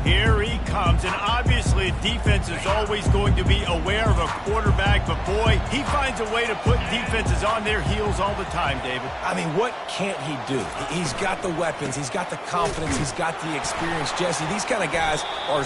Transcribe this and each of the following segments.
Here he comes, and obviously defense is always going to be aware of a quarterback, but boy, he finds a way to put defenses on their heels all the time, David. I mean, what can't he do? He's got the weapons, he's got the confidence, he's got the experience. Jesse, these kind of guys are...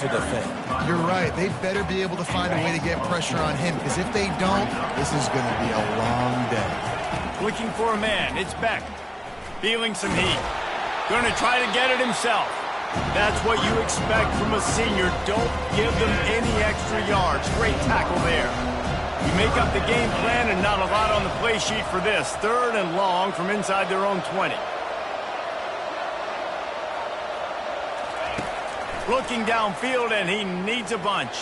to defend. You're right. They better be able to find a way to get pressure on him, because if they don't, this is going to be a long day. Looking for a man. It's Beck. Feeling some heat. Going to try to get it himself. That's what you expect from a senior. Don't give them any extra yards. Great tackle there. You make up the game plan and not a lot on the play sheet for this. 3rd and long from inside their own 20. Looking downfield, and he needs a bunch.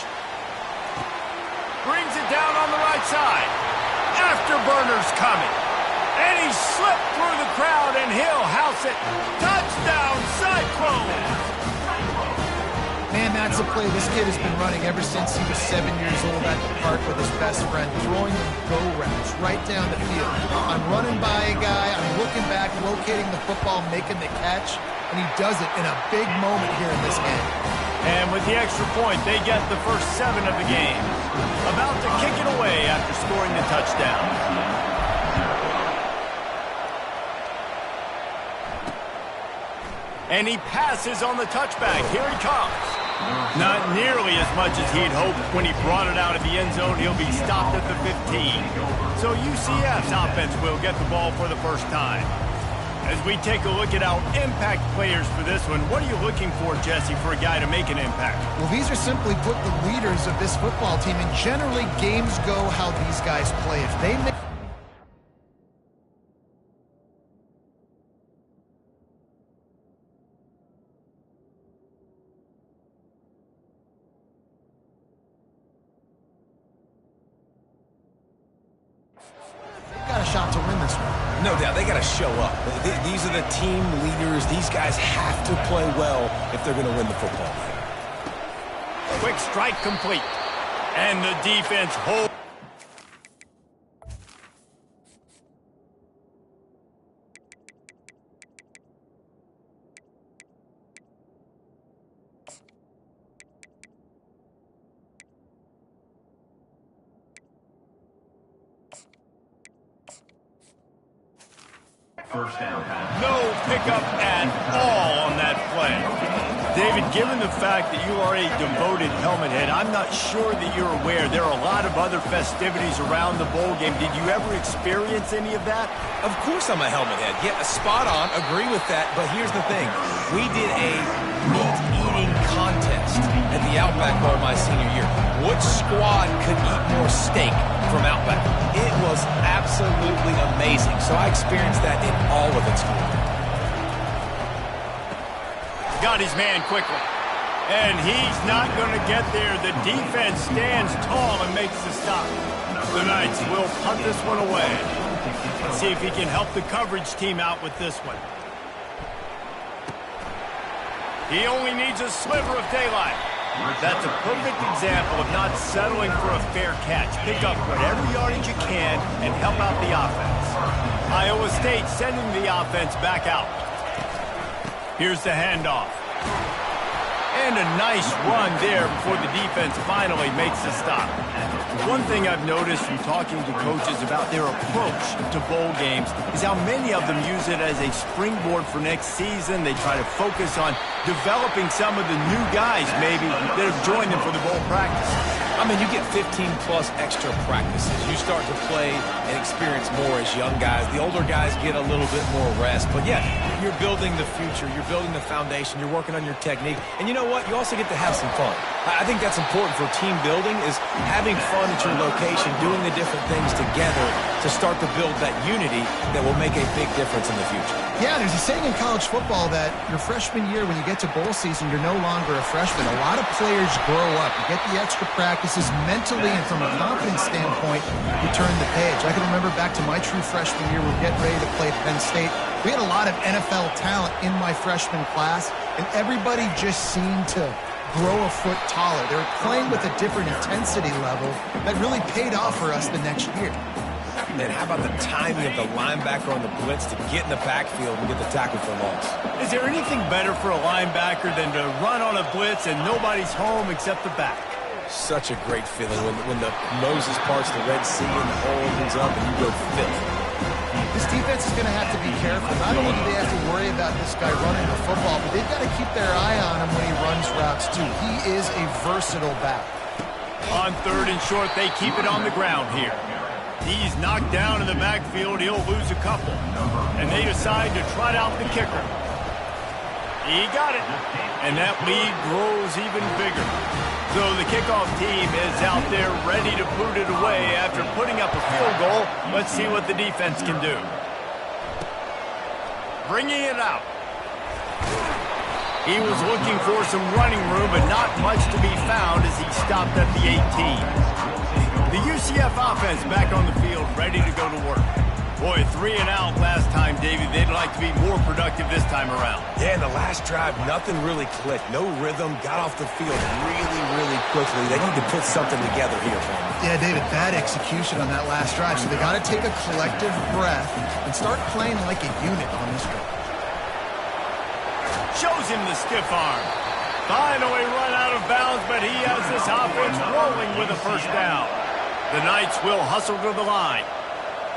Brings it down on the right side. Afterburner's coming. And he slipped through the crowd, and he'll house it. Touchdown, Cyclones! Man, that's a play this kid has been running ever since he was 7 years old at the park with his best friend, throwing go routes right down the field. I'm running by a guy, I'm looking back, locating the football, making the catch, and he does it in a big moment here in this game. And with the extra point, they get the first 7 of the game. About to kick it away after scoring the touchdown. And he passes on the touchback. Here he comes. Not nearly as much as he'd hoped when he brought it out of the end zone. He'll be stopped at the 15. So UCF's offense will get the ball for the first time. As we take a look at our impact players for this one, what are you looking for, Jesse, for a guy to make an impact? Well, these are simply put the leaders of this football team, and generally games go how these guys play. If they make... got a shot to win this one. No doubt, they got to show up. These are the team leaders. These guys have to play well if they're going to win the football game. Quick strike complete. And the defense holds. First down pass. No pickup at all on that play. David, given the fact that you are a devoted helmet head, I'm not sure that you're aware there are a lot of other festivities around the bowl game. Did you ever experience any of that? Of course I'm a helmet head. Yeah, spot on. Agree with that. But here's the thing. We did a meat-eating contest at the Outback Bowl my senior year. Which squad could eat more steak from Outback? It was absolutely amazing. So I experienced that in all of its glory. Got his man quickly. And he's not going to get there. The defense stands tall and makes the stop. The Knights will punt this one away. Let's see if he can help the coverage team out with this one. He only needs a sliver of daylight. That's a perfect example of not settling for a fair catch. Pick up whatever yardage you can and help out the offense. Iowa State sending the offense back out. Here's the handoff. And a nice run there before the defense finally makes the stop. One thing I've noticed from talking to coaches about their approach to bowl games is how many of them use it as a springboard for next season. They try to focus on developing some of the new guys maybe that have joined them for the bowl practice. I mean, you get 15-plus extra practices. You start to play and experience more as young guys. The older guys get a little bit more rest. But, yeah, you're building the future. You're building the foundation. You're working on your technique. And you know what? You also get to have some fun. I think that's important for team building is having fun at your location, doing the different things together to start to build that unity that will make a big difference in the future. Yeah, there's a saying in college football that your freshman year, when you get to bowl season, you're no longer a freshman. A lot of players grow up. You get the extra practices mentally, and from a confidence standpoint, you turn the page. I can remember back to my true freshman year, we were getting ready to play Penn State. We had a lot of NFL talent in my freshman class, and everybody just seemed to grow a foot taller. They were playing with a different intensity level that really paid off for us the next year. And how about the timing of the linebacker on the blitz to get in the backfield and get the tackle for loss? Is there anything better for a linebacker than to run on a blitz and nobody's home except the back? Such a great feeling when the Moses parts the Red Sea and the hole opens up and you go fill. This defense is going to have to be careful. Not only do they have to worry about this guy running the football, but they've got to keep their eye on him when he runs routes too. He is a versatile back. On 3rd and short, they keep it on the ground here. He's knocked down in the backfield. He'll lose a couple. And they decide to trot out the kicker. He got it. And that lead grows even bigger. So the kickoff team is out there ready to put it away after putting up a field goal. Let's see what the defense can do. Bringing it out. He was looking for some running room, but not much to be found as he stopped at the 18. The UCF offense back on the field, ready to go to work. Boy, 3 and out last time, Davey. They'd like to be more productive this time around. Yeah, in the last drive, nothing really clicked. No rhythm, got off the field really, really quickly. They need to put something together here for them. Yeah, David, bad execution on that last drive. So they got to take a collective breath and start playing like a unit on this one. Shows him the stiff arm. Finally run out of bounds, but he has this offense rolling with a first down. The Knights will hustle to the line.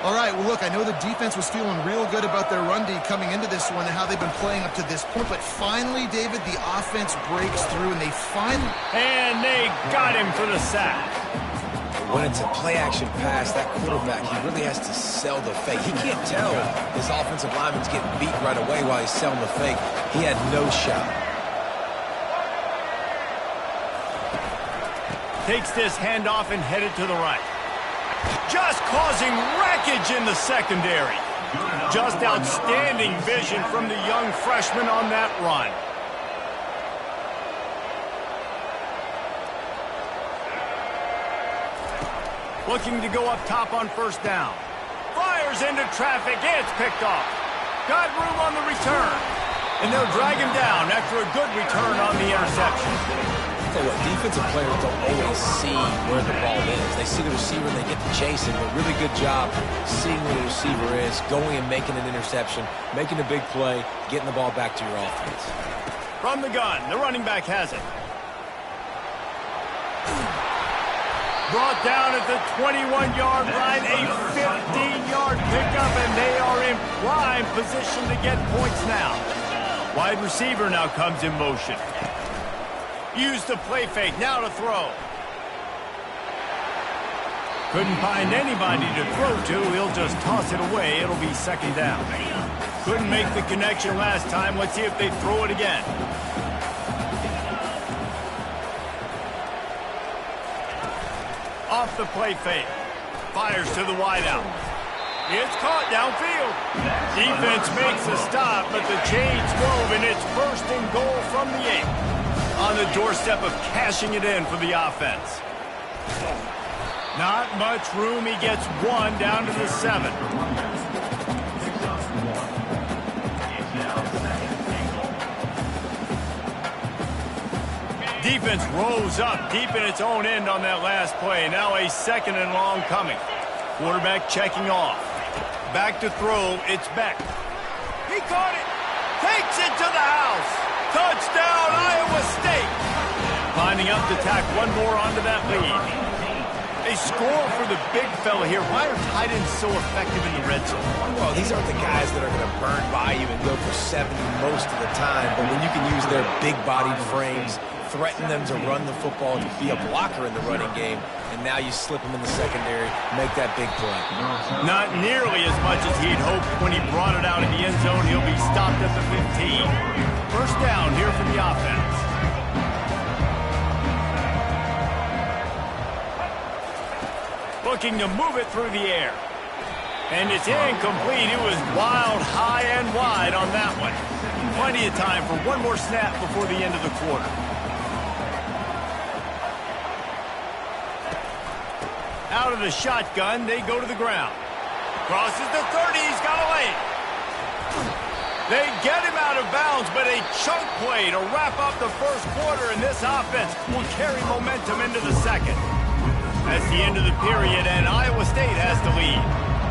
All right, well, look, I know the defense was feeling real good about their run D coming into this one and how they've been playing up to this point, but finally, David, the offense breaks through, and they finally... And they got him for the sack. When it's a play-action pass, that quarterback, he really has to sell the fake. He can't tell his offensive lineman's getting beat right away while he's selling the fake. He had no shot. Takes this handoff and headed to the right. Just causing wreckage in the secondary. Just outstanding vision from the young freshman on that run. Looking to go up top on first down. Fires into traffic. It's picked off. Got room on the return. And they'll drag him down after a good return on the interception. Tell you what, defensive players don't always see where the ball is. They see the receiver and they get to chase him. But really good job seeing where the receiver is, going and making an interception, making a big play, getting the ball back to your offense. From the gun, the running back has it. Brought down at the 21-yard line, a 15-yard pickup, and they are in prime position to get points now. Wide receiver now comes in motion. Use the play fake, now to throw. Couldn't find anybody to throw to. He'll just toss it away. It'll be second down. Couldn't make the connection last time. Let's see if they throw it again. Off the play fake. Fires to the wideout. It's caught downfield. Defense makes a stop, but the chains move, and it's first and goal from the 8. On the doorstep of cashing it in for the offense. Not much room. He gets one down to the 7. Defense rolls up deep in its own end on that last play. Now a 2nd and long coming. Quarterback checking off. Back to throw. It's Beck. He caught it. Takes it to the house. Touchdown, Iowa State. Lining up to tack one more onto that lead. A they score for the big fella here. Why are tight ends so effective in the red zone? Well, these aren't the guys that are going to burn by you and go for 70 most of the time, but when you can use their big-bodied frames, threaten them to run the football, to be a blocker in the running game, and now you slip them in the secondary, make that big play. Not nearly as much as he'd hoped when he brought it out in the end zone. He'll be stopped at the 15. First down here for the offense. Looking to move it through the air. And it's incomplete. It was wild, high, and wide on that one. Plenty of time for one more snap before the end of the quarter. Out of the shotgun, they go to the ground. Crosses the 30, he's got a lane. They get him out of bounds, but a chunk play to wrap up the first quarter, and this offense will carry momentum into the second. That's the end of the period, and Iowa State has the lead.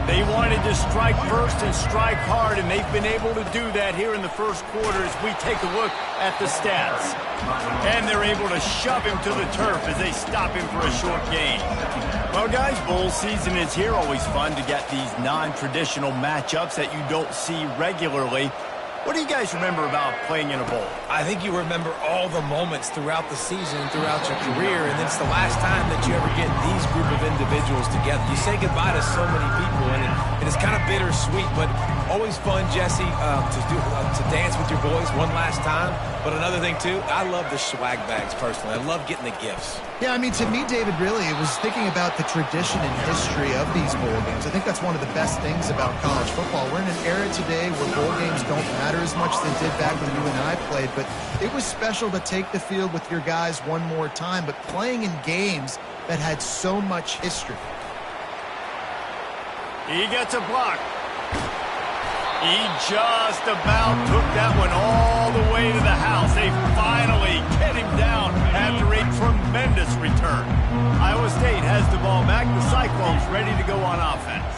They wanted to strike first and strike hard, and they've been able to do that here in the first quarter as we take a look at the stats. And they're able to shove him to the turf as they stop him for a short gain. Well, guys, bowl season is here. Always fun to get these non-traditional matchups that you don't see regularly. What do you guys remember about playing in a bowl? I think you remember all the moments throughout the season, throughout your career, and it's the last time that you ever get these group of individuals together. You say goodbye to so many people, and it's kind of bittersweet, but always fun, Jesse, to dance with your boys one last time. But another thing, too, I love the swag bags, personally. I love getting the gifts. Yeah, I mean, to me, David, really, it was thinking about the tradition and history of these bowl games. I think that's one of the best things about college football. We're in an era today where bowl games don't matter as much as they did back when you and I played, but it was special to take the field with your guys one more time, but playing in games that had so much history. He gets a block. He just about took that one all the way to the house. They finally get him down after a tremendous return. Iowa State has the ball back. The Cyclones ready to go on offense.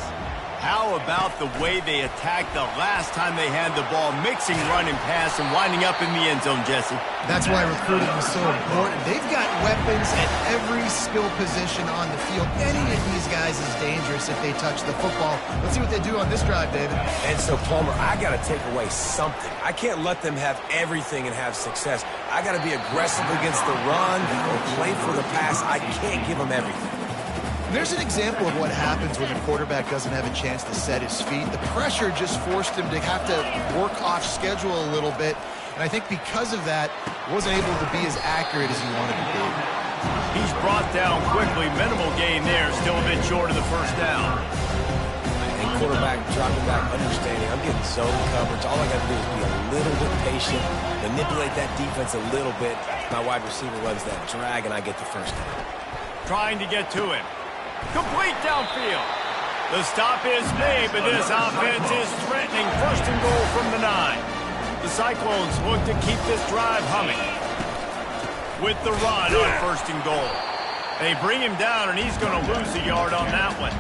How about the way they attacked the last time they had the ball, mixing run and pass and winding up in the end zone, Jesse? That's why recruiting is so important. They've got weapons at every skill position on the field. Any of these guys is dangerous if they touch the football. Let's see what they do on this drive, David. And so, Palmer, I got to take away something. I can't let them have everything and have success. I got to be aggressive against the run or play for the pass. I can't give them everything. There's an example of what happens when the quarterback doesn't have a chance to set his feet. The pressure just forced him to have to work off schedule a little bit. And I think because of that, wasn't able to be as accurate as he wanted to be. He's brought down quickly. Minimal gain there. Still a bit short of the first down. And quarterback dropping back, understanding I'm getting zone coverage. All I got to do is be a little bit patient, manipulate that defense a little bit. My wide receiver runs that drag, and I get the first down. Trying to get to him. Complete downfield. The stop is made, but this offense is threatening. First and goal from the 9. The Cyclones look to keep this drive humming. With the run on first and goal. They bring him down, and he's going to lose a yard on that one.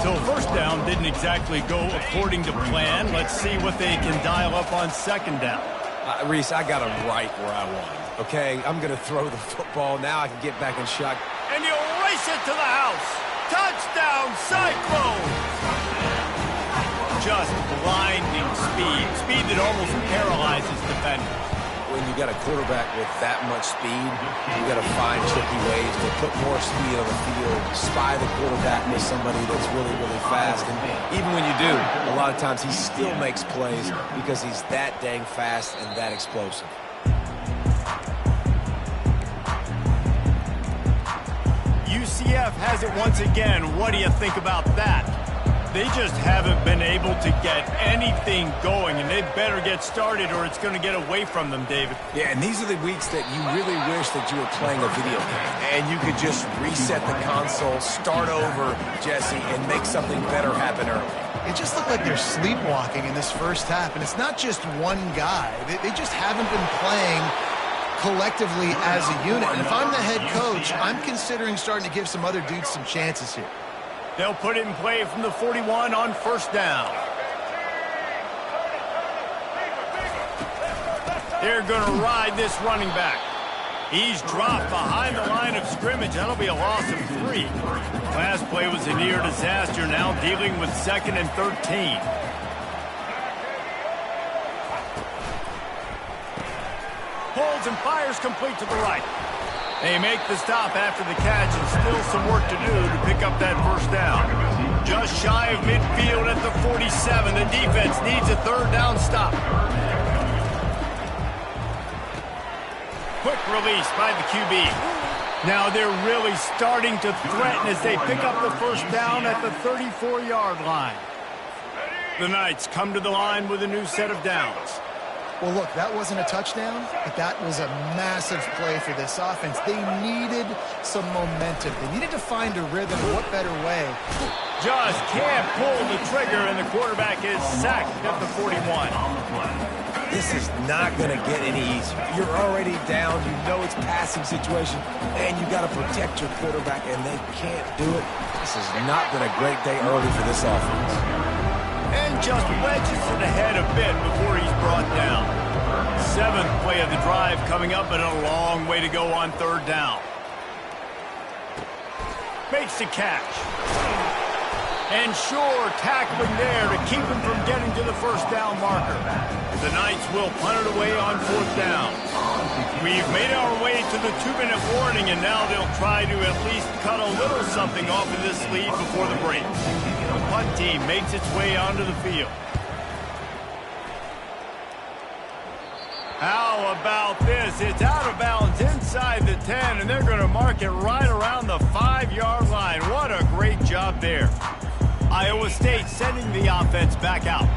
So first down didn't exactly go according to plan. Let's see what they can dial up on second down. Reese, I got him right where I want him. Okay, I'm going to throw the football. Now I can get back in shot. And you race it to the house. Touchdown, Cyclones! Just blinding speed. Speed that almost paralyzes defenders. When you got a quarterback with that much speed, you got to find tricky ways to put more speed on the field, spy the quarterback with somebody that's really, really fast. And even when you do, a lot of times he still makes plays because he's that dang fast and that explosive. UCF has it once again. What do you think about that? They just haven't been able to get anything going, and they better get started or it's going to get away from them, David. Yeah, and these are the weeks that you really wish that you were playing a video game and you could just reset the console, start over, Jesse, and make something better happen early. It just looked like they're sleepwalking in this first half, and it's not just one guy. They just haven't been playing collectively as a unit. And if I'm the head coach, I'm considering starting to give some other dudes some chances here. They'll put it in play from the 41 on first down. They're going to ride this running back. He's dropped behind the line of scrimmage. That'll be a loss of 3. Last play was a near disaster, now dealing with 2nd and 13. Holds and fires complete to the right. They make the stop after the catch, and still some work to do to pick up that first down. Just shy of midfield at the 47. The defense needs a 3rd down stop. Quick release by the QB. Now they're really starting to threaten as they pick up the first down at the 34-yard line. The Knights come to the line with a new set of downs. Well, look, that wasn't a touchdown, but that was a massive play for this offense. They needed some momentum. They needed to find a rhythm. What better way? Just can't pull the trigger, and the quarterback is sacked at the 41. This is not going to get any easier. You're already down. You know it's passing situation, and you got to protect your quarterback, and they can't do it. This has not been a great day early for this offense. And just wedges it ahead a bit before he's brought down. 7th play of the drive coming up, and a long way to go on 3rd down. Makes the catch. And sure, tackling there to keep him from getting to the first down marker. The Knights will punt it away on 4th down. We've made our way to the 2-minute warning, and now they'll try to at least cut a little something off of this lead before the break. The punt team makes its way onto the field. How about this? It's out of bounds inside the 10, and they're going to mark it right around the 5-yard line. What a great job there. Iowa State sending the offense back out.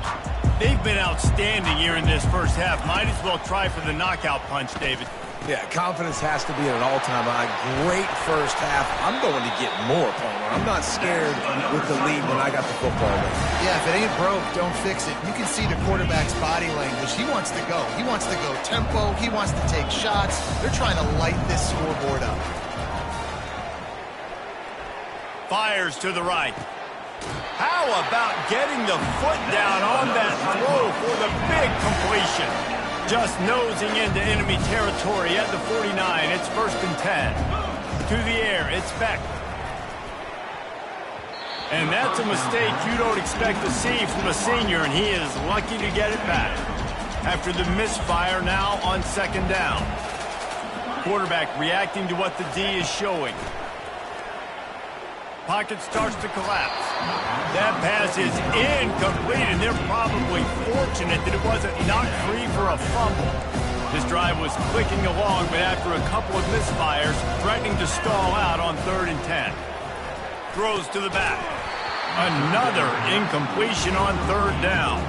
They've been outstanding here in this first half. Might as well try for the knockout punch, David. Yeah, confidence has to be at an all-time high. Great first half. I'm going to get more, Palmer. I'm not scared with the lead when I got the football there. Yeah, if it ain't broke, don't fix it. You can see the quarterback's body language. He wants to go. He wants to go tempo. He wants to take shots. They're trying to light this scoreboard up. Fires to the right. How about getting the foot down on that throw for the big completion? Just nosing into enemy territory at the 49. It's 1st and 10. To the air, it's Beck. And that's a mistake you don't expect to see from a senior, and he is lucky to get it back. After the misfire, now on 2nd down. Quarterback reacting to what the D is showing. Pocket starts to collapse. That pass is incomplete, and they're probably fortunate that it wasn't knocked free for a fumble. This drive was clicking along, but after a couple of misfires, threatening to stall out on 3rd and 10. Throws to the back. Another incompletion on 3rd down.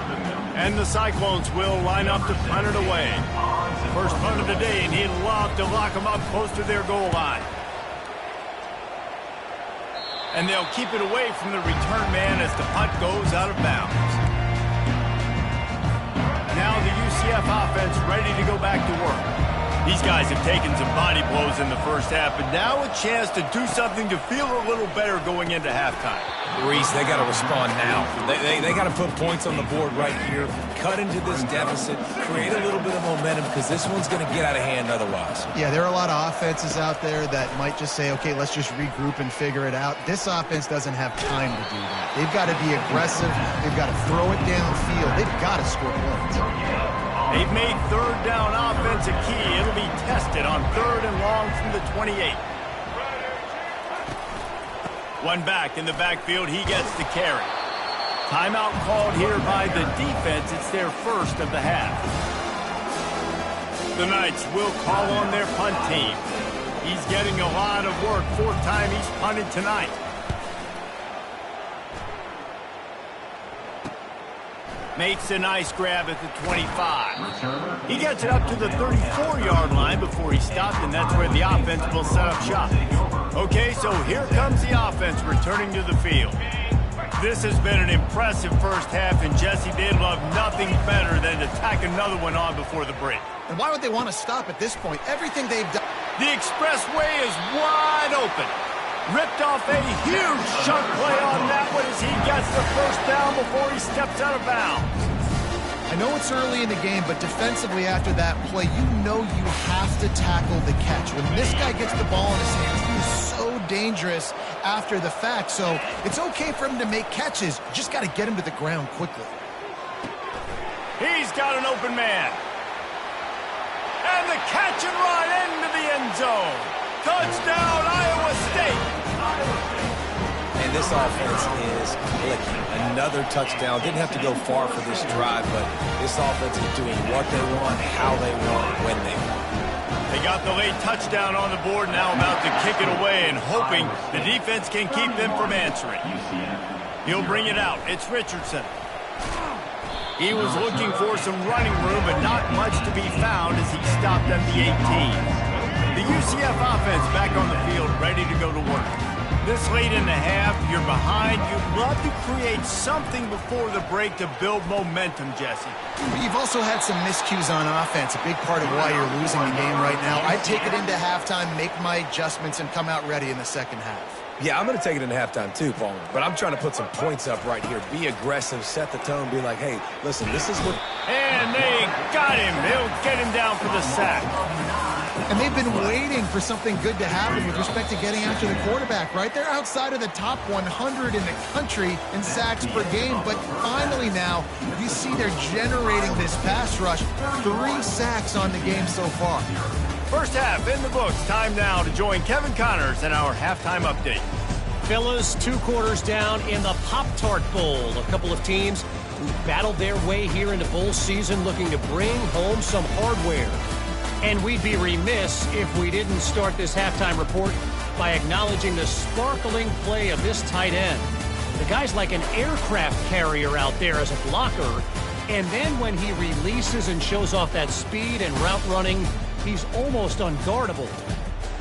And the Cyclones will line up to punt it away. First punt of the day, and he'd love to lock them up close to their goal line. And they'll keep it away from the return man as the punt goes out of bounds. Now the UCF offense ready to go back to work. These guys have taken some body blows in the first half, but now a chance to do something to feel a little better going into halftime. Reese, they got to respond now. They got to put points on the board right here, cut into this deficit, create a little bit of momentum, because this one's going to get out of hand otherwise. Yeah, there are a lot of offenses out there that might just say, okay, let's just regroup and figure it out. This offense doesn't have time to do that. They've got to be aggressive. They've got to throw it downfield. They've got to score points. They've made 3rd down offense a key. It'll be tested on 3rd and long from the 28. One back in the backfield. He gets the carry. Timeout called here by the defense. It's their first of the half. The Knights will call on their punt team. He's getting a lot of work. 4th time he's punted tonight. Makes a nice grab at the 25. He gets it up to the 34-yard line before he stopped, and that's where the offense will set up shop. Okay, so here comes the offense returning to the field. This has been an impressive first half, and Jesse, they'd love nothing better than to tack another one on before the break. And why would they want to stop at this point? Everything they've done. The expressway is wide open. Ripped off a huge chunk play on that one as he gets the first down before he steps out of bounds. I know it's early in the game, but defensively after that play, you know you have to tackle the catch. When this guy gets the ball in his hands, he is so dangerous after the fact. So it's okay for him to make catches. You just got to get him to the ground quickly. He's got an open man. And the catch and run into the end zone. Touchdown, Iowa State. And this offense is clicking. Another touchdown. Didn't have to go far for this drive, but this offense is doing what they want, how they want, when they want. They got the late touchdown on the board, now about to kick it away and hoping the defense can keep them from answering. He'll bring it out. It's Richardson. He was looking for some running room, but not much to be found as he stopped at the 18. The UCF offense back on the field, ready to go to work. This late in the half, you're behind. You'd love to create something before the break to build momentum, Jesse. You've also had some miscues on offense, a big part of why you're losing the game right now. I'd take it into halftime, make my adjustments, and come out ready in the second half. Yeah, I'm going to take it into halftime too, Paul. But I'm trying to put some points up right here. Be aggressive, set the tone, be like, hey, listen, this is what... And they got him. They'll get him down for the sack. And they've been waiting for something good to happen with respect to getting after the quarterback, right? They're outside of the top 100 in the country in sacks per game, but finally now, you see they're generating this pass rush. 3 sacks on the game so far. First half in the books. Time now to join Kevin Connors in our halftime update. Fellas, 2 quarters down in the Pop-Tart Bowl. A couple of teams who battled their way here into bowl season looking to bring home some hardware. And we'd be remiss if we didn't start this halftime report by acknowledging the sparkling play of this tight end. The guy's like an aircraft carrier out there as a blocker. And then when he releases and shows off that speed and route running, he's almost unguardable.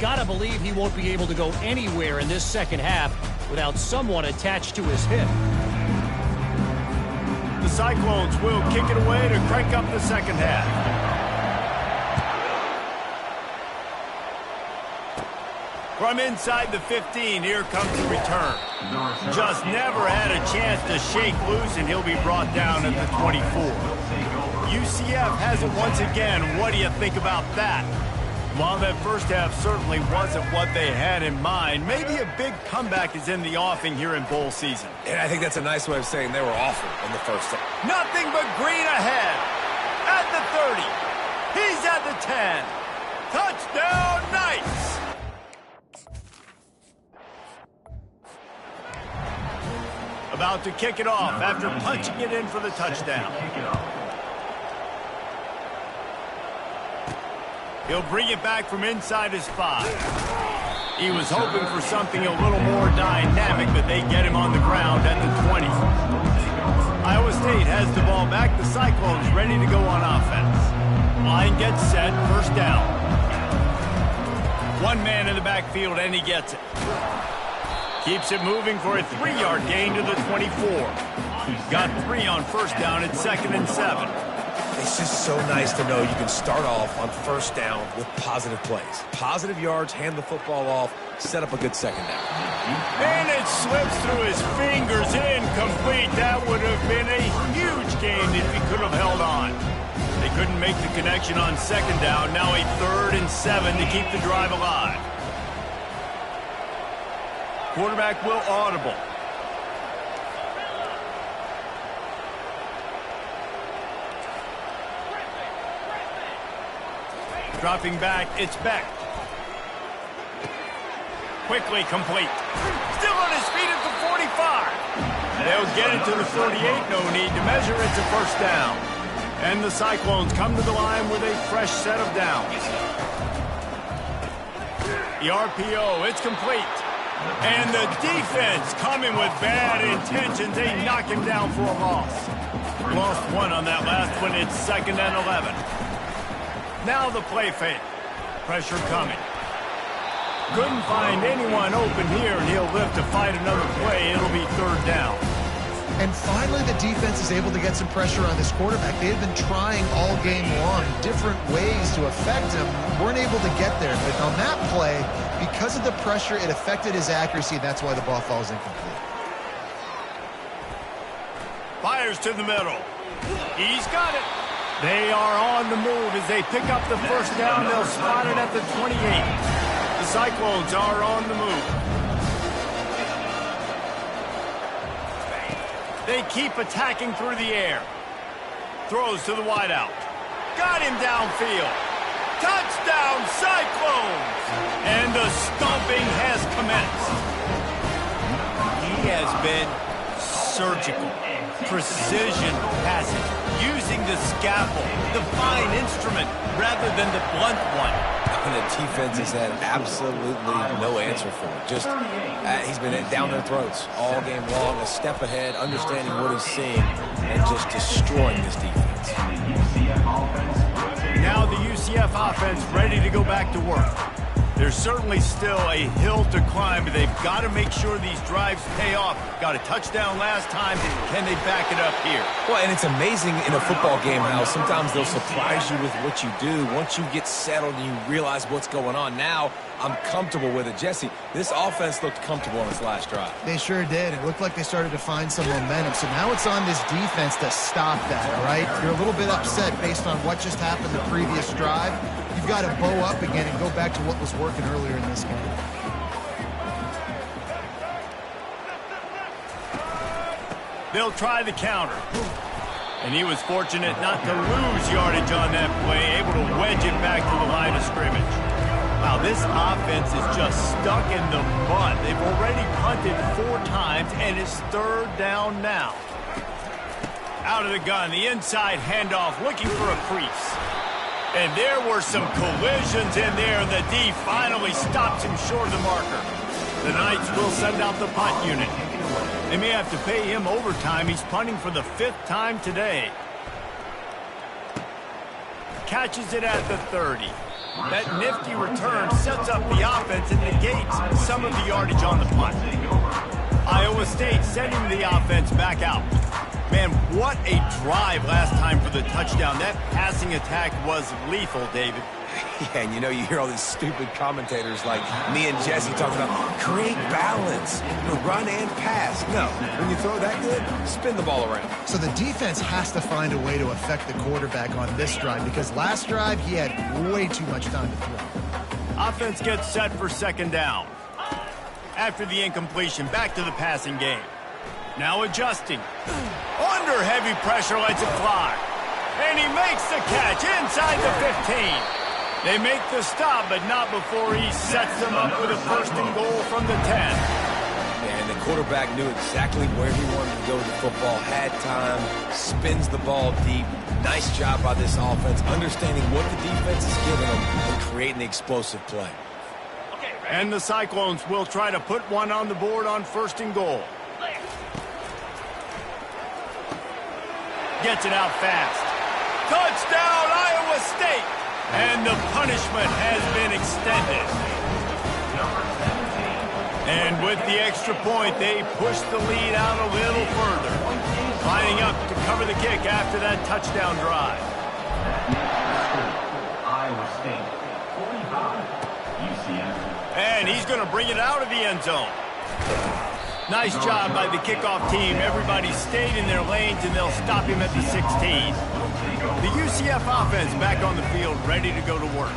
Gotta believe he won't be able to go anywhere in this second half without someone attached to his hip. The Cyclones will kick it away to crank up the second half. From inside the 15, here comes the return. Just never had a chance to shake loose, and he'll be brought down at the 24. UCF has it once again. What do you think about that? While that first half certainly wasn't what they had in mind, maybe a big comeback is in the offing here in bowl season. And I think that's a nice way of saying they were awful in the first half. Nothing but green ahead. At the 30. He's at the 10. Touchdown, Knights! About to kick it off after punching it in for the touchdown. He'll bring it back from inside his 5. He was hoping for something a little more dynamic, but they get him on the ground at the 20. Iowa State has the ball back. The Cyclones ready to go on offense. Line gets set, first down. One man in the backfield, and he gets it. Keeps it moving for a 3-yard gain to the 24. Got 3 on first down at 2nd and 7. It's just so nice to know you can start off on first down with positive plays. Positive yards, hand the football off, set up a good second down. And it slips through his fingers, incomplete. That would have been a huge gain if he could have held on. They couldn't make the connection on second down. Now a 3rd and 7 to keep the drive alive. Quarterback will audible. Dropping back, it's Beck. Quickly complete. Still on his feet at the 45. They'll get it to the 48. No need to measure. It's a first down. And the Cyclones come to the line with a fresh set of downs. The RPO, it's complete. And the defense coming with bad intentions. They knock him down for a loss. Lost 1 on that last one. It's 2nd and 11. Now the play fake. Pressure coming. Couldn't find anyone open here, and he'll live to fight another play. It'll be 3rd down. And finally, the defense is able to get some pressure on this quarterback. They had been trying all game long, different ways to affect him. Weren't able to get there. But on that play, because of the pressure, it affected his accuracy. That's why the ball falls incomplete. Fires to the middle. He's got it. They are on the move as they pick up the first down. They'll spot it at the 28. The Cyclones are on the move. They keep attacking through the air. Throws to the wideout. Got him downfield. Touchdown, Cyclones! And the stomping has commenced. He has been surgical. Precision passing. Using the scalpel, the fine instrument, rather than the blunt one. And the defense has had absolutely no answer for it. Just, he's been down their throats all game long, a step ahead, understanding what he's seeing, and just destroying this defense. Now the UCF offense ready to go back to work. There's certainly still a hill to climb, but they've got to make sure these drives pay off. Got a touchdown last time. Can they back it up here? Well, and it's amazing in a football game how sometimes they'll surprise you with what you do. Once you get settled and you realize what's going on, now I'm comfortable with it. Jesse, this offense looked comfortable on its last drive. They sure did. It looked like they started to find some momentum. So now it's on this defense to stop that, all right? You're a little bit upset based on what just happened the previous drive. You've got to bow up again and go back to what was working earlier in this game. They'll try the counter. And he was fortunate not to lose yardage on that play, able to wedge it back to the line of scrimmage. Wow, this offense is just stuck in the mud. They've already punted 4 times, and it's 3rd down now. Out of the gun, the inside handoff, looking for a crease. And there were some collisions in there, and the D finally stops him short of the marker. The Knights will send out the punt unit. They may have to pay him overtime. He's punting for the 5th time today. Catches it at the 30. That nifty return sets up the offense and negates some of the yardage on the punt. Iowa State sending the offense back out. Man, what a drive last time for the touchdown. That passing attack was lethal, David. Yeah, and you know, you hear all these stupid commentators like me and Jesse talking about create balance, run and pass. No, when you throw that good, spin the ball around. So the defense has to find a way to affect the quarterback on this drive because last drive he had way too much time to throw. Offense gets set for 2nd down. After the incompletion, back to the passing game. Now adjusting. Under heavy pressure, lets it fly. And he makes the catch inside the 15. They make the stop, but not before he sets them up with a 1st and goal from the 10. And the quarterback knew exactly where he wanted to go with the football, had time, spins the ball deep. Nice job by this offense, understanding what the defense is giving them and creating the explosive play. And the Cyclones will try to put one on the board on 1st and goal. Gets it out fast. Touchdown, Iowa State! And the punishment has been extended. And with the extra point, they push the lead out a little further. Lining up to cover the kick after that touchdown drive. Iowa State, 45, UCF. And he's going to bring it out of the end zone. Nice job by the kickoff team. Everybody stayed in their lanes, and they'll stop him at the 16. The UCF offense back on the field, ready to go to work.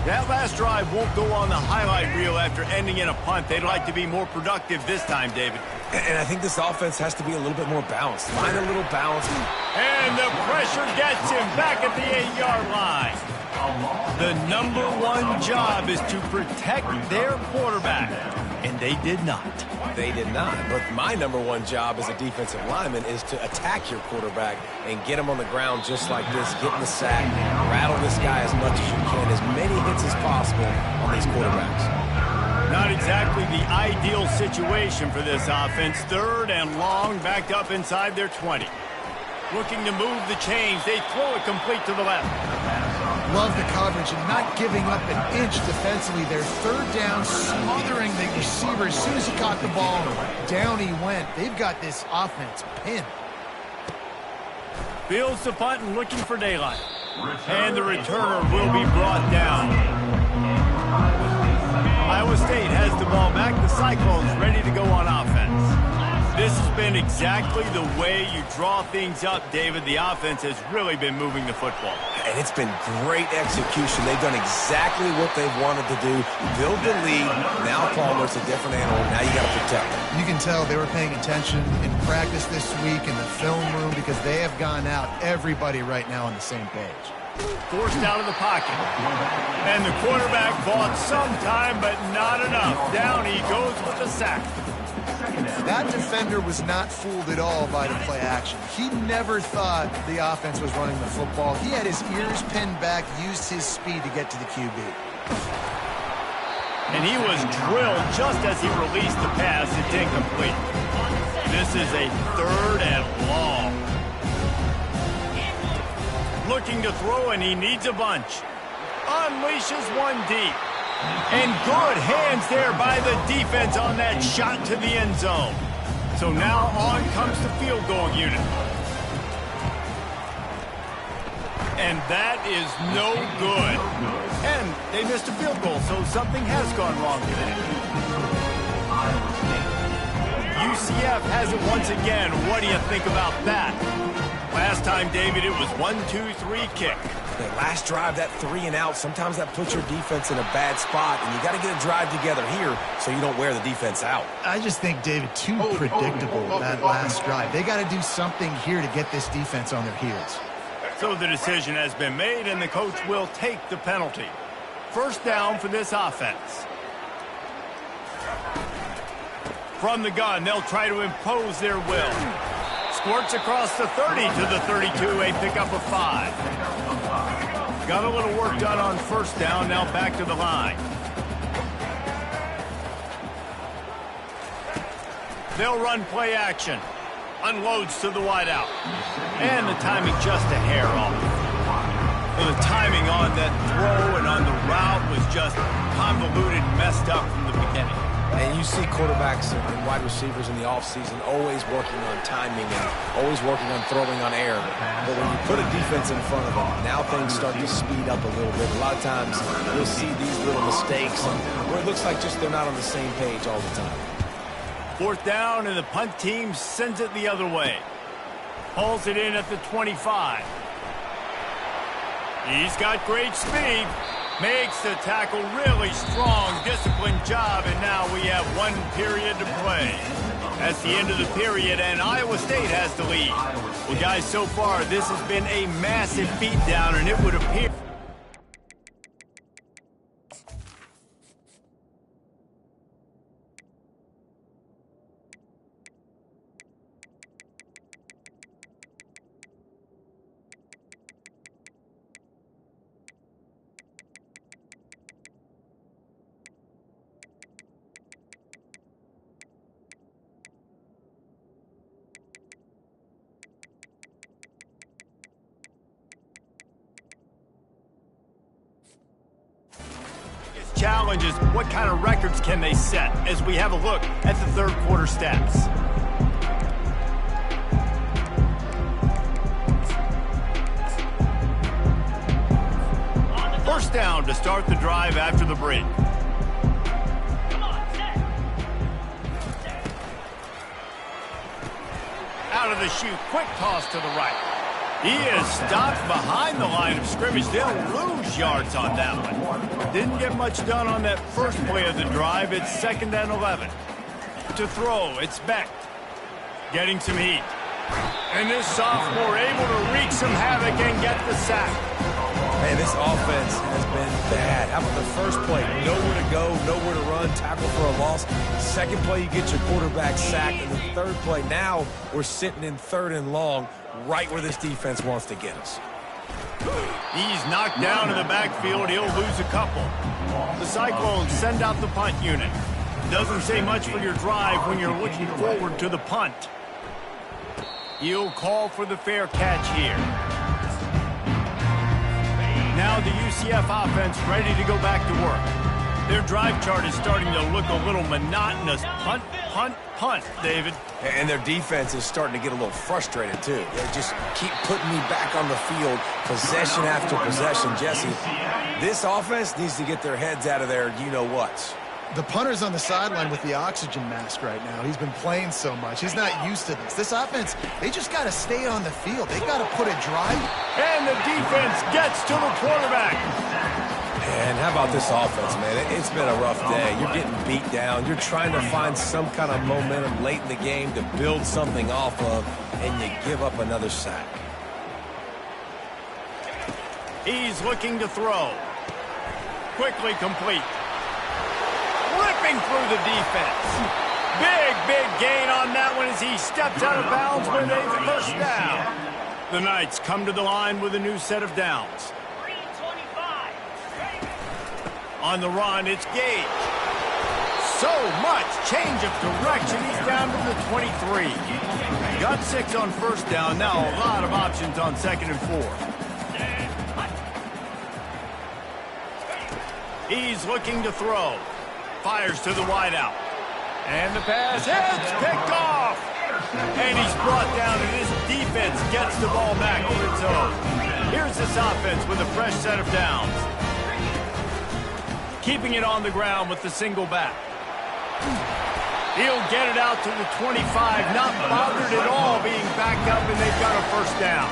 That last drive won't go on the highlight reel after ending in a punt. They'd like to be more productive this time, David. And I think this offense has to be a little bit more balanced. Find a little balance. And the pressure gets him back at the 8-yard line. The #1 job is to protect their quarterback, and they did not. They did not. But my #1 job as a defensive lineman is to attack your quarterback and get him on the ground just like this, get in the sack, rattle this guy as much as you can, as many hits as possible on these quarterbacks. Not exactly the ideal situation for this offense. 3rd and long, backed up inside their 20. Looking to move the chains. They throw it complete to the left. Love the coverage and not giving up an inch defensively. They're 3rd down, smothering the receiver. As soon as he caught the ball, down he went. They've got this offense pinned. Fields the punt and looking for daylight. And the returner will be brought down. Iowa State has the ball back. The Cyclones ready to go on offense. This has been exactly the way you draw things up, David. The offense has really been moving the football. And it's been great execution. They've done exactly what they've wanted to do. Build the lead. Now Palmer's a different animal. Now you got to protect him. You can tell they were paying attention in practice this week in the film room because they have gone out, everybody right now on the same page. Forced out of the pocket. And the quarterback fought some time, but not enough. Down he goes with the sack. That defender was not fooled at all by the play action. He never thought the offense was running the football. He had his ears pinned back, used his speed to get to the QB. And he was drilled just as he released the pass. It's incomplete. This is a 3rd and long. Looking to throw, and he needs a bunch. Unleashes one deep. And good hands there by the defense on that shot to the end zone. So now on comes the field goal unit. And that is no good. And they missed a field goal, so something has gone wrong today. UCF has it once again. What do you think about that? Last time, David, it was 1-2-3 kick. The last drive, that 3 and out, sometimes that puts your defense in a bad spot, and you got to get a drive together here so you don't wear the defense out. I just think, David, too predictable that last drive. They got to do something here to get this defense on their heels. So the decision has been made, and the coach will take the penalty. 1st down for this offense. From the gun, they'll try to impose their will. Squirts across the 30 to the 32, a pickup of 5. Got a little work done on 1st down, now back to the line. They'll run play action. Unloads to the wideout. And the timing just a hair off. Well, the timing on that throw and on the route was just convoluted, messed up from the beginning. And you see quarterbacks and wide receivers in the offseason always working on timing and always working on throwing on air. But when you put a defense in front of them, now things start to speed up a little bit. A lot of times you'll see these little mistakes where it looks like just they're not on the same page all the time. 4th down, and the punt team sends it the other way. Hauls it in at the 25. He's got great speed. Makes the tackle really strong, disciplined job, and now we have 1 period to play. That's the end of the period, and Iowa State has the lead. Well, guys, so far, this has been a massive beatdown, and it would appear... Challenge is what kind of records can they set as we have a look at the 3rd quarter stats. First down to start the drive after the break. Out of the chute, quick toss to the right. He is stopped behind the line of scrimmage. They'll lose yards on that one. Didn't get much done on that first play of the drive. It's 2nd and 11. To throw, it's Beck. Getting some heat. And this sophomore able to wreak some havoc and get the sack. Man, this offense has been bad. How about the first play? Nowhere to go, nowhere to run, tackle for a loss. Second play, you get your quarterback sacked. And the 3rd play, now we're sitting in 3rd and long, right where this defense wants to get us. He's knocked down in the backfield. He'll lose a couple. The Cyclones send out the punt unit. Doesn't say much for your drive when you're looking forward to the punt. He'll call for the fair catch here. Now the UCF offense ready to go back to work. Their drive chart is starting to look a little monotonous. Punt, punt, punt, David. And their defense is starting to get a little frustrated, too. They just keep putting me back on the field, possession after possession. Jesse, this offense needs to get their heads out of there, you-know-whats. The punter's on the sideline with the oxygen mask right now. He's been playing so much. He's not used to this. This offense, they just got to stay on the field. They got to put it dry. And the defense gets to the quarterback. And how about this offense, man? It's been a rough day. You're getting beat down. You're trying to find some kind of momentum late in the game to build something off of, and you give up another sack. He's looking to throw. Quickly complete. Ripping through the defense. Big gain on that one as he steps out of bounds with a first down. The Knights come to the line with a new set of downs. On the run, it's Gage. So much change of direction. He's down to the 23. Got 6 on first down. Now a lot of options on 2nd and 4. He's looking to throw. Fires to the wideout. And the pass hits, picked off. And he's brought down, and his defense gets the ball back to its own. Here's this offense with a fresh set of downs. Keeping it on the ground with the single back. He'll get it out to the 25, not bothered at all being backed up, and they've got a first down.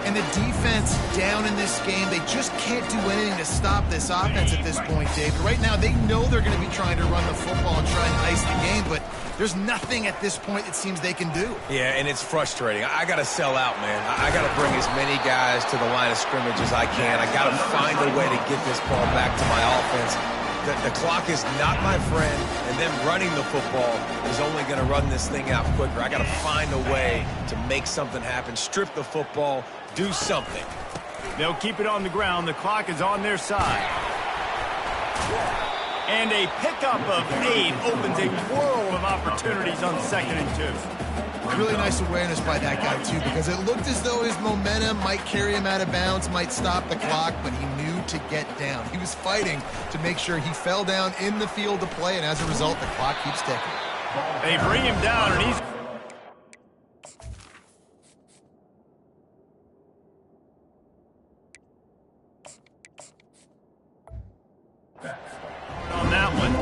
And the defense down in this game, they just can't do anything to stop this offense at this point, David. Right now, they know they're going to be trying to run the football and try and ice the game, but there's nothing at this point it seems they can do. Yeah, and it's frustrating. I got to sell out, man. I got to bring as many guys to the line of scrimmage as I can. I got to find a way to get this ball back to my offense. The clock is not my friend, and them running the football is only going to run this thing out quicker. I got to find a way to make something happen, strip the football, do something. They'll keep it on the ground. The clock is on their side. And a pickup of 8 opens a world of opportunities on 2nd and 2. Really nice awareness by that guy, too, because it looked as though his momentum might carry him out of bounds, might stop the clock, but he knew to get down. He was fighting to make sure he fell down in the field to play, and as a result, the clock keeps ticking. They bring him down, and he's... on that one.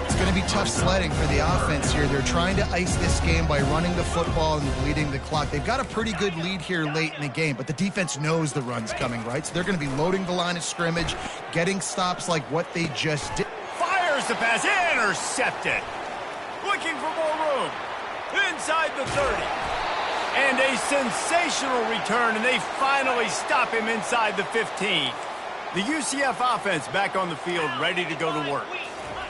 It's going to be tough sledding for the offense here. They're trying to ice this game by running the football and leading the clock. They've got a pretty good lead here late in the game, but the defense knows the run's coming, right? So they're going to be loading the line of scrimmage, getting stops like what they just did. Fires the pass, intercepted. Looking for more room. Inside the 30. And a sensational return, and they finally stop him inside the 15. The UCF offense back on the field, ready to go to work.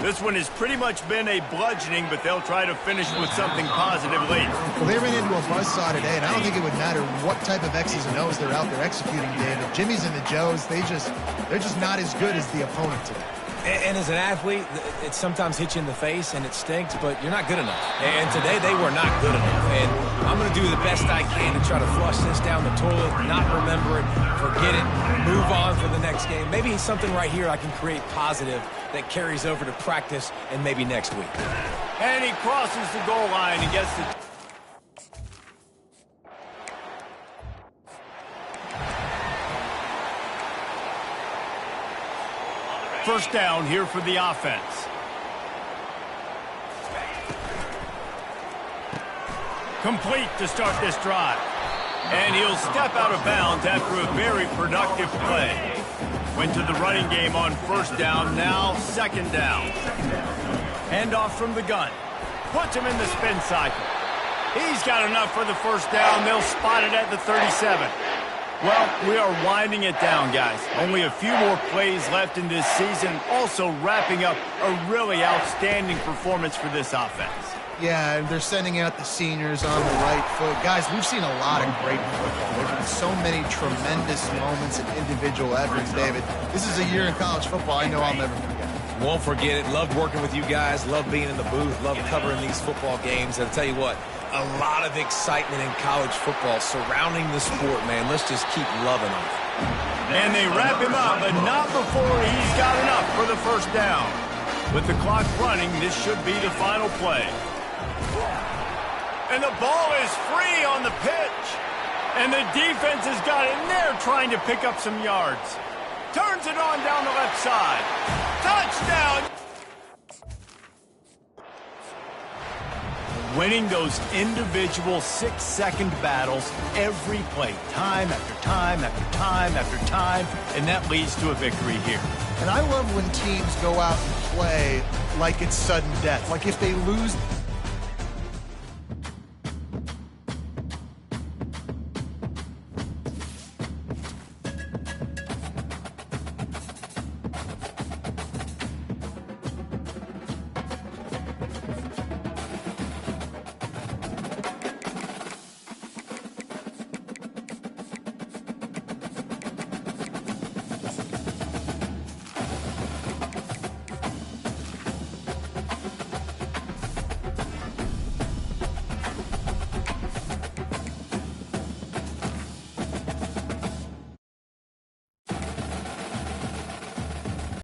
This one has pretty much been a bludgeoning, but they'll try to finish with something positive late. Well, they ran into a buzzsaw today, and I don't think it would matter what type of X's and O's they're out there executing, David. Jimmy's and the Joes, they're just not as good as the opponent today. And as an athlete, it sometimes hits you in the face and it stinks, but you're not good enough. And today they were not good enough. And I'm going to do the best I can to try to flush this down the toilet, not remember it, forget it, move on for the next game. Maybe something right here I can create positive that carries over to practice and maybe next week. And he crosses the goal line and gets the... First down here for the offense. Complete to start this drive. And he'll step out of bounds after a very productive play. Went to the running game on first down, now 2nd down. Handoff from the gun. Puts him in the spin cycle. He's got enough for the first down. They'll spot it at the 37. Well, we are winding it down, guys. Only a few more plays left in this season. Also wrapping up a really outstanding performance for this offense. Yeah, and they're sending out the seniors on the right foot. Guys, we've seen a lot of great football. There's been so many tremendous moments and individual efforts, David. This is a year in college football I know I'll never forget. Won't forget it. Loved working with you guys. Loved being in the booth. Loved covering these football games. And I'll tell you what, a lot of excitement in college football surrounding the sport, man. Let's just keep loving them. And they wrap him up, but not before he's got enough for the first down. With the clock running, this should be the final play. And the ball is free on the pitch. And the defense has got in there trying to pick up some yards. Turns it on down the left side. Touchdown! winning those individual 6-second battles every play, time after time after time after time, and that leads to a victory here. And I love when teams go out and play like it's sudden death. Like if they lose